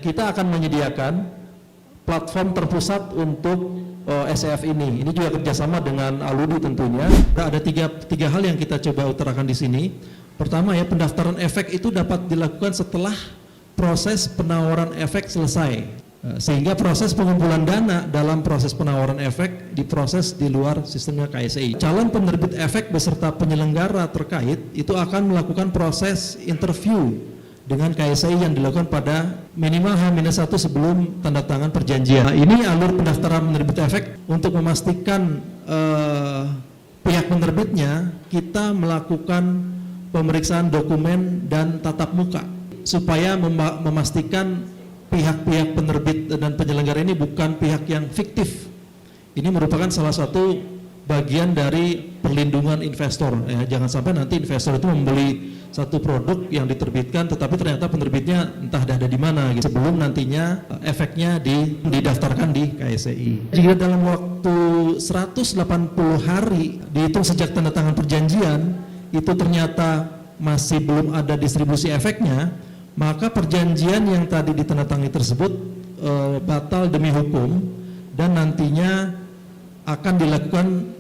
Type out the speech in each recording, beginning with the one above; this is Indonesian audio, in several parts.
kita akan menyediakan platform terpusat untuk SEF ini. Ini juga kerjasama dengan Aludi tentunya. Ada tiga hal yang kita coba utarakan di sini. Pertama ya, pendaftaran efek itu dapat dilakukan setelah proses penawaran efek selesai. Sehingga proses pengumpulan dana dalam proses penawaran efek diproses di luar sistemnya KSEI. Calon penerbit efek beserta penyelenggara terkait itu akan melakukan proses interview dengan KSEI yang dilakukan pada minimal H-1 sebelum tanda tangan perjanjian. Nah, ini alur pendaftaran penerbit efek untuk memastikan pihak penerbitnya, kita melakukan pemeriksaan dokumen dan tatap muka supaya memastikan pihak-pihak penerbit dan penyelenggara ini bukan pihak yang fiktif. Ini merupakan salah satu bagian dari perlindungan investor. Jangan sampai nanti investor itu membeli satu produk yang diterbitkan, tetapi ternyata penerbitnya entah ada di mana gitu, sebelum nantinya efeknya didaftarkan di KSEI. Jika dalam waktu 180 hari dihitung sejak tanda tangan perjanjian itu ternyata masih belum ada distribusi efeknya, maka perjanjian yang tadi ditandatangani tersebut batal demi hukum dan nantinya akan dilakukan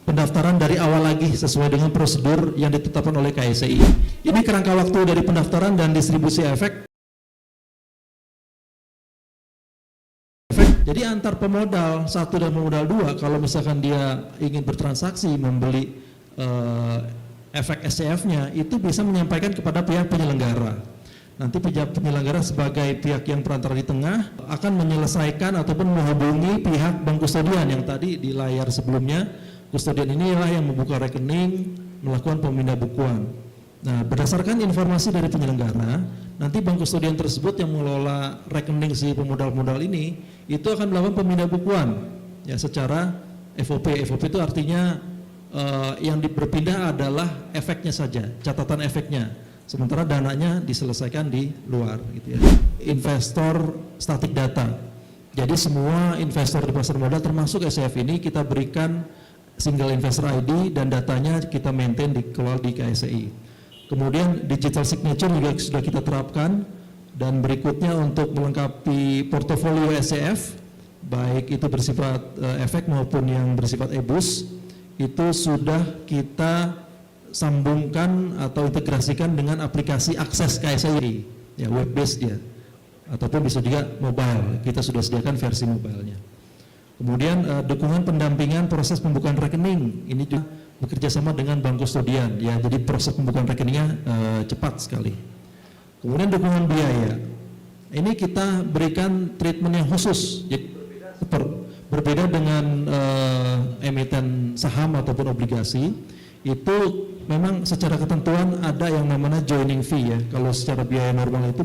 pendaftaran dari awal lagi sesuai dengan prosedur yang ditetapkan oleh KSEI. Ini kerangka waktu dari pendaftaran dan distribusi efek. Jadi antar pemodal 1 dan pemodal 2 kalau misalkan dia ingin bertransaksi membeli efek SCF-nya itu bisa menyampaikan kepada pihak penyelenggara. Nanti pihak penyelenggara sebagai pihak yang perantara di tengah akan menyelesaikan ataupun menghubungi pihak bank kustodian yang tadi di layar sebelumnya. Kustodian inilah yang membuka rekening, melakukan pemindahan Nah, berdasarkan informasi dari penyelenggara, nanti bank kustodian tersebut yang mengelola rekening si pemodal-modal ini itu akan melakukan pemindahan ya secara FOP. FOP itu artinya yang berpindah adalah efeknya saja, catatan efeknya. Sementara dananya diselesaikan di luar gitu ya. Investor static data. Jadi semua investor di pasar modal termasuk SCF ini kita berikan single investor ID dan datanya kita maintain dikelola di KSEI. Kemudian digital signature juga sudah kita terapkan dan berikutnya untuk melengkapi portofolio SCF baik itu bersifat efek maupun yang bersifat EBUS itu sudah kita sambungkan atau integrasikan dengan aplikasi akses KSEI ya, web based dia ataupun bisa juga mobile, kita sudah sediakan versi mobilenya. Kemudian dukungan pendampingan proses pembukaan rekening ini juga bekerja sama dengan bank kustodian ya, jadi proses pembukaan rekeningnya cepat sekali. Kemudian dukungan biaya ini kita berikan treatment yang khusus, jadi berbeda dengan emiten saham ataupun obligasi. Itu memang secara ketentuan ada yang namanya joining fee ya. Kalau secara biaya normal itu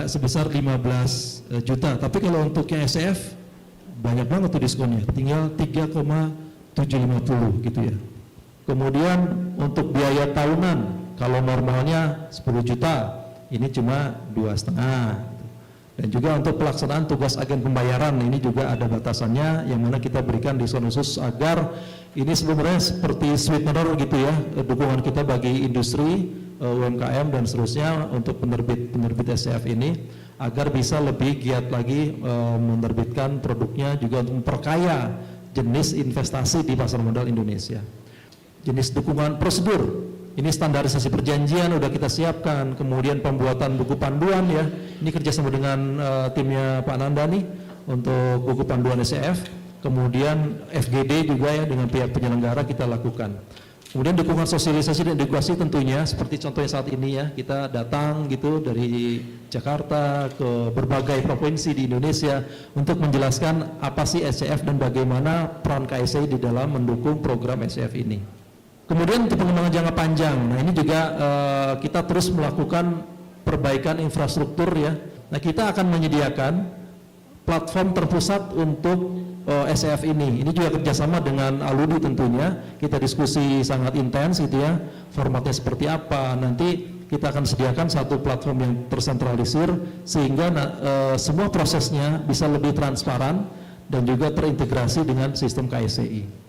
sebesar 15 juta. Tapi kalau untuk yang SCF banyak banget tuh diskonnya, tinggal 3,750 gitu ya. Kemudian untuk biaya tahunan kalau normalnya 10 juta, ini cuma 2,5. Dan juga untuk pelaksanaan tugas agen pembayaran ini juga ada batasannya yang mana kita berikan diskon khusus agar ini sebenarnya seperti sweetener gitu ya, dukungan kita bagi industri, UMKM dan seterusnya untuk penerbit SCF ini agar bisa lebih giat lagi menerbitkan produknya juga untuk memperkaya jenis investasi di pasar modal Indonesia. Jenis dukungan prosedur. Ini standarisasi perjanjian udah kita siapkan, kemudian pembuatan buku panduan ya, ini kerjasama dengan timnya Pak Nanda nih untuk buku panduan SCF, kemudian FGD juga ya dengan pihak penyelenggara kita lakukan. Kemudian dukungan sosialisasi dan edukasi tentunya seperti contohnya saat ini ya, kita datang gitu dari Jakarta ke berbagai provinsi di Indonesia untuk menjelaskan apa sih SCF dan bagaimana peran KSEI di dalam mendukung program SCF ini. Kemudian untuk pengembangan jangka panjang, nah ini juga kita terus melakukan perbaikan infrastruktur ya. Nah kita akan menyediakan platform terpusat untuk SCF ini. Ini juga kerjasama dengan Aludi tentunya. Kita diskusi sangat intens gitu ya. Formatnya seperti apa? Nanti kita akan sediakan satu platform yang tersentralisir sehingga semua prosesnya bisa lebih transparan dan juga terintegrasi dengan sistem KSEI.